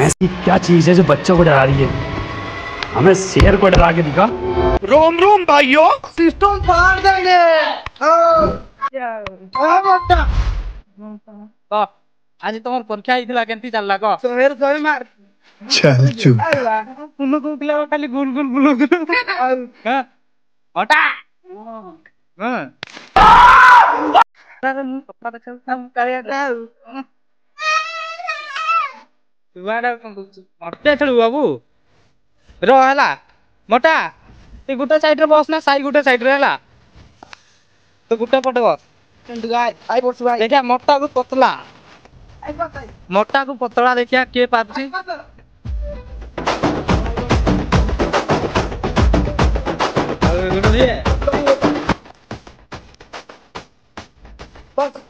ऐसी क्या चीज है जो बच्चों को डरा रही है? हमें शेर को डरा के दिखा। रोम रोम भाइयों, सिस्टम फाड़ देंगे। आज तुम परीक्षा होइथिला केंती चलला को सोहेर सोहे मार चल चुप। पुनो को पिला खाली गुल गुल गुल हां हटा हां पप्पा देखा हम काया तुवाडा मटे चलू बाबू रो हला मोटा ते गुटा साइड रे बस ना साई गुटा साइड रे हला तो गुटा पटे बस आई बस भाई देखा मोटा को पतला मोटा को पतला देखिया के पारछि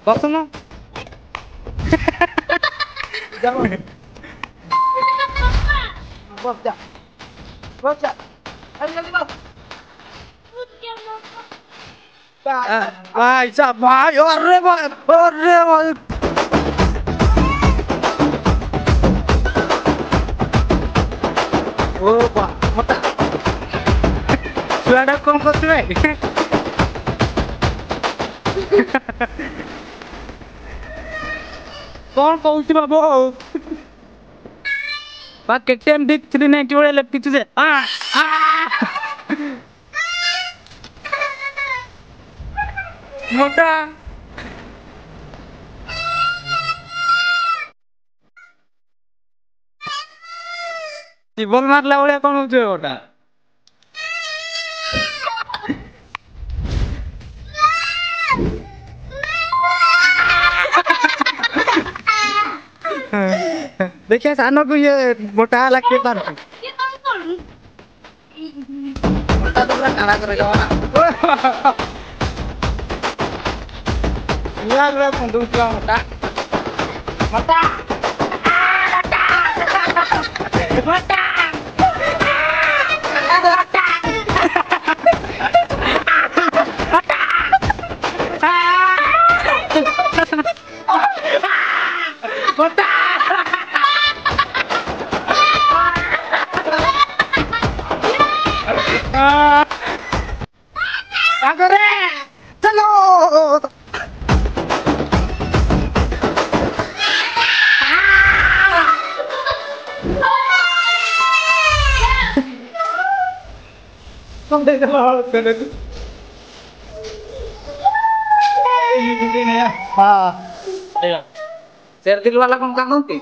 बस ना जाओ बस जा अरे जल्दी बस भाई साहब भाई अरे भाई ओ बा मोटा सुआडा कौन करते भाई कौन कहूँ बाबू बात केटे एम दिख 390 वाले लगती तुझे मोटा जीवन मारला वाले कौन होते मोटा देखिए सानो को ये मोटा लगते पर मोटा तो पूरा काला करेगा ना यार रे दूसरा मोटा मोटा मोटा चलो không đây là đây là शेर दिल वाला कौन काम होती